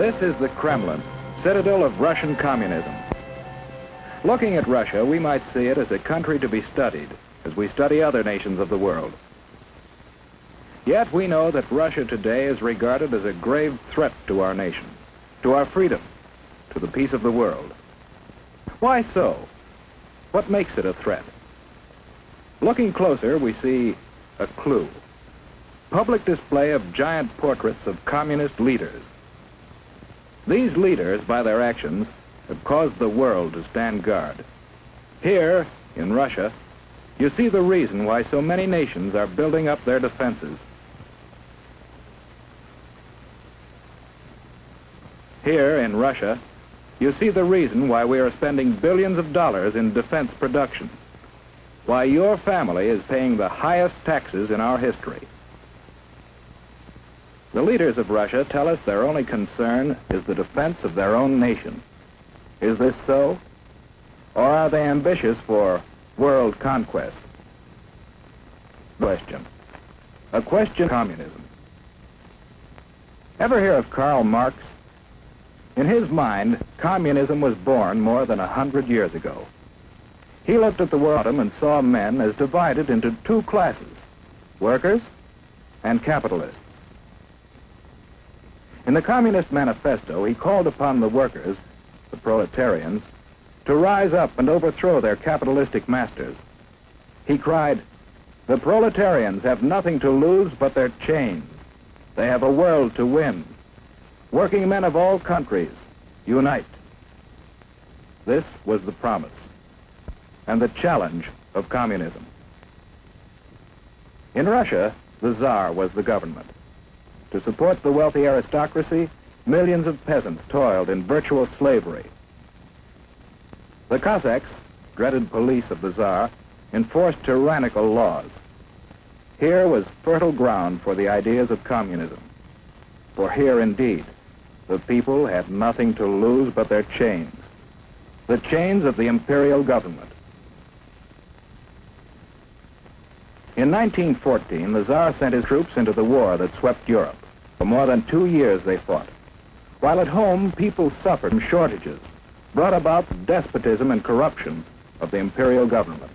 This is the Kremlin, citadel of Russian communism. Looking at Russia, we might see it as a country to be studied, as we study other nations of the world. Yet we know that Russia today is regarded as a grave threat to our nation, to our freedom, to the peace of the world. Why so? What makes it a threat? Looking closer, we see a clue. Public display of giant portraits of communist leaders. These leaders, by their actions, have caused the world to stand guard. Here, in Russia, you see the reason why so many nations are building up their defenses. Here, in Russia, you see the reason why we are spending billions of dollars in defense production, why your family is paying the highest taxes in our history. The leaders of Russia tell us their only concern is the defense of their own nation. Is this so? Or are they ambitious for world conquest? Question. A question of communism. Ever hear of Karl Marx? In his mind, communism was born more than 100 years ago. He looked at the world and saw men as divided into two classes, workers and capitalists. In the Communist Manifesto, he called upon the workers, the proletarians, to rise up and overthrow their capitalistic masters. He cried, "The proletarians have nothing to lose but their chains. They have a world to win. Working men of all countries, unite." This was the promise and the challenge of communism. In Russia, the Tsar was the government. To support the wealthy aristocracy, millions of peasants toiled in virtual slavery. The Cossacks, dreaded police of the Tsar, enforced tyrannical laws. Here was fertile ground for the ideas of communism. For here, indeed, the people had nothing to lose but their chains, the chains of the imperial government. In 1914, the Tsar sent his troops into the war that swept Europe. For more than 2 years they fought. While at home, people suffered from shortages, brought about the despotism and corruption of the imperial government.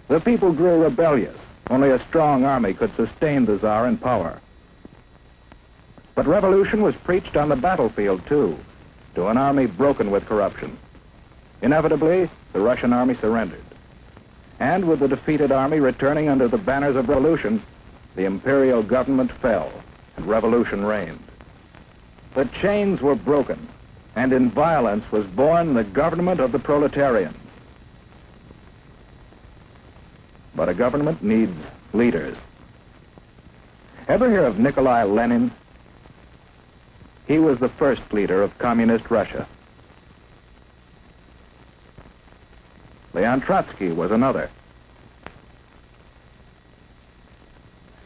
The people grew rebellious. Only a strong army could sustain the Tsar in power. But revolution was preached on the battlefield, too, to an army broken with corruption. Inevitably, the Russian army surrendered. And with the defeated army returning under the banners of revolution, the imperial government fell and revolution reigned. The chains were broken, and in violence was born the government of the proletarians. But a government needs leaders. Ever hear of Nikolai Lenin? He was the first leader of communist Russia. Leon Trotsky was another.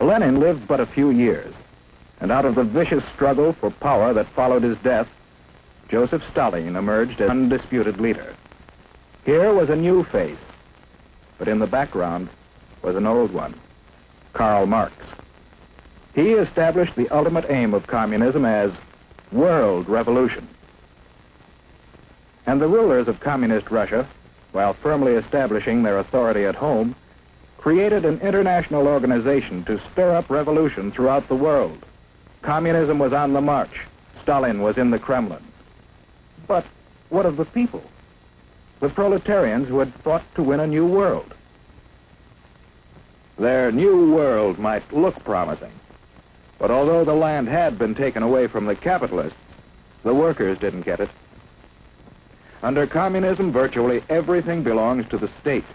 Lenin lived but a few years, and out of the vicious struggle for power that followed his death, Joseph Stalin emerged as undisputed leader. Here was a new face, but in the background was an old one, Karl Marx. He established the ultimate aim of communism as world revolution. And the rulers of communist Russia, while firmly establishing their authority at home, created an international organization to stir up revolution throughout the world. Communism was on the march. Stalin was in the Kremlin. But what of the people? The proletarians who had fought to win a new world. Their new world might look promising, but although the land had been taken away from the capitalists, the workers didn't get it. Under communism, virtually everything belongs to the state.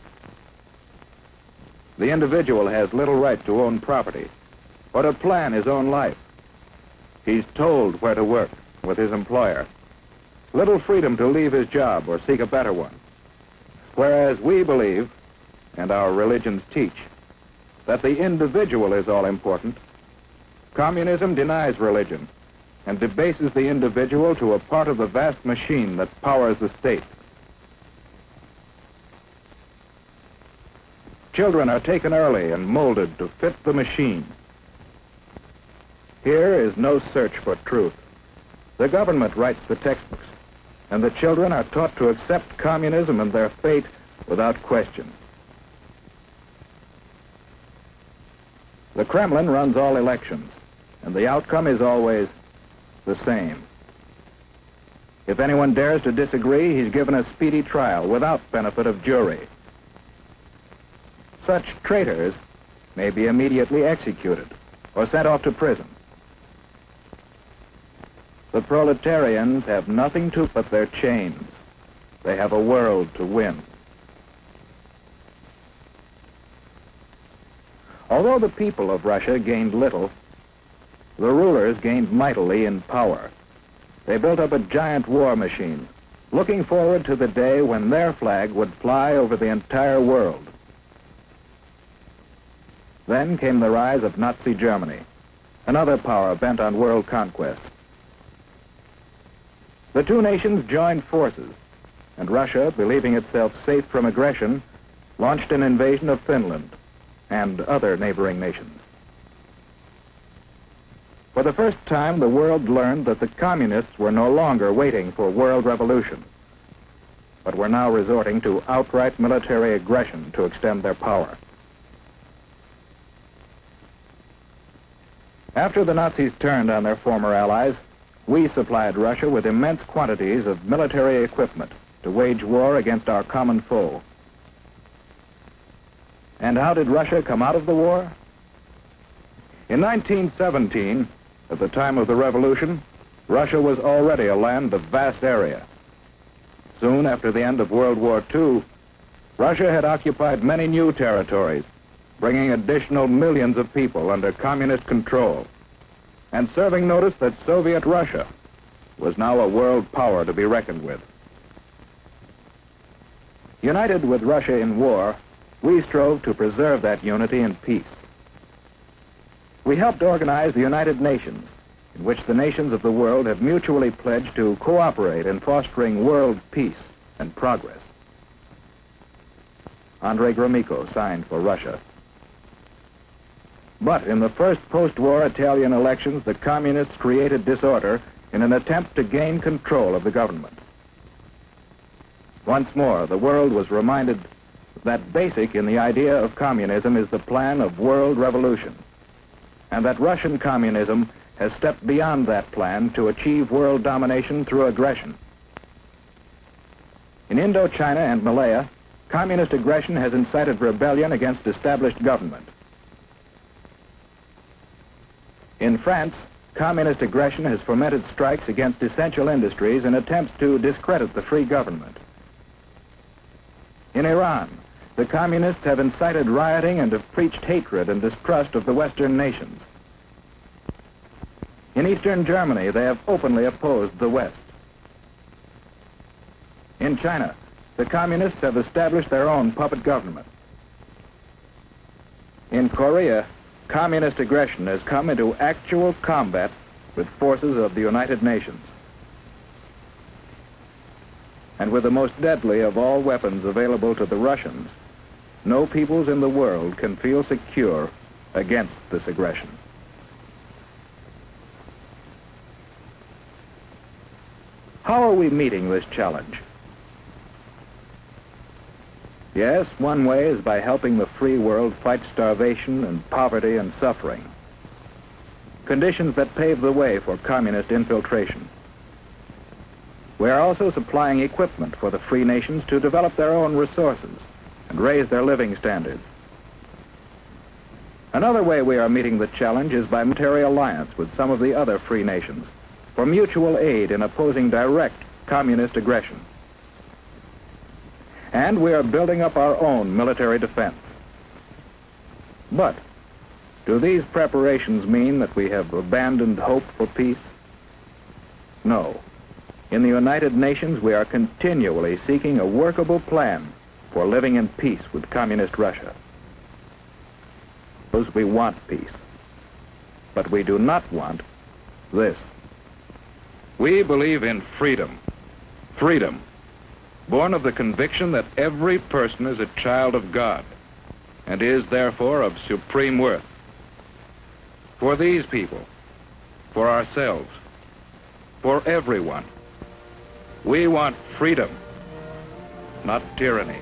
The individual has little right to own property or to plan his own life. He's told where to work with his employer. Little freedom to leave his job or seek a better one. Whereas we believe, and our religions teach, that the individual is all important, communism denies religion and debases the individual to a part of the vast machine that powers the state. Children are taken early and molded to fit the machine. Here is no search for truth, The government writes the textbooks, and the children are taught to accept communism and their fate without question. The Kremlin runs all elections, and the outcome is always the same. If anyone dares to disagree, he's given a speedy trial without benefit of jury. Such traitors may be immediately executed or sent off to prison. The proletarians have nothing to but their chains. They have a world to win. Although the people of Russia gained little, the rulers gained mightily in power. They built up a giant war machine, looking forward to the day when their flag would fly over the entire world. Then came the rise of Nazi Germany, another power bent on world conquest. The two nations joined forces, and Russia, believing itself safe from aggression, launched an invasion of Finland and other neighboring nations. For the first time, the world learned that the communists were no longer waiting for world revolution, but were now resorting to outright military aggression to extend their power. After the Nazis turned on their former allies, we supplied Russia with immense quantities of military equipment to wage war against our common foe. And how did Russia come out of the war? In 1917, at the time of the revolution, Russia was already a land of vast area. Soon after the end of World War II, Russia had occupied many new territories, bringing additional millions of people under communist control, and serving notice that Soviet Russia was now a world power to be reckoned with. United with Russia in war, we strove to preserve that unity in peace. We helped organize the United Nations, in which the nations of the world have mutually pledged to cooperate in fostering world peace and progress. Andrei Gromyko signed for Russia. But in the first post-war Italian elections, the communists created disorder in an attempt to gain control of the government. Once more, the world was reminded that basic in the idea of communism is the plan of world revolution, and that Russian communism has stepped beyond that plan to achieve world domination through aggression. In Indochina and Malaya, communist aggression has incited rebellion against established government. In France, communist aggression has fomented strikes against essential industries in attempts to discredit the free government. In Iran, the communists have incited rioting and have preached hatred and distrust of the Western nations. In Eastern Germany, they have openly opposed the West. In China, the communists have established their own puppet government. In Korea, communist aggression has come into actual combat with forces of the United Nations. And with the most deadly of all weapons available to the Russians, no peoples in the world can feel secure against this aggression. How are we meeting this challenge? Yes, one way is by helping the free world fight starvation and poverty and suffering, conditions that pave the way for communist infiltration. We are also supplying equipment for the free nations to develop their own resources and raise their living standards. Another way we are meeting the challenge is by military alliance with some of the other free nations for mutual aid in opposing direct communist aggression. And we are building up our own military defense. But do these preparations mean that we have abandoned hope for peace? No. In the United Nations, we are continually seeking a workable plan for living in peace with communist Russia. We want peace, but we do not want this. We believe in freedom. Freedom, born of the conviction that every person is a child of God and is therefore of supreme worth. For these people, for ourselves, for everyone. We want freedom, not tyranny.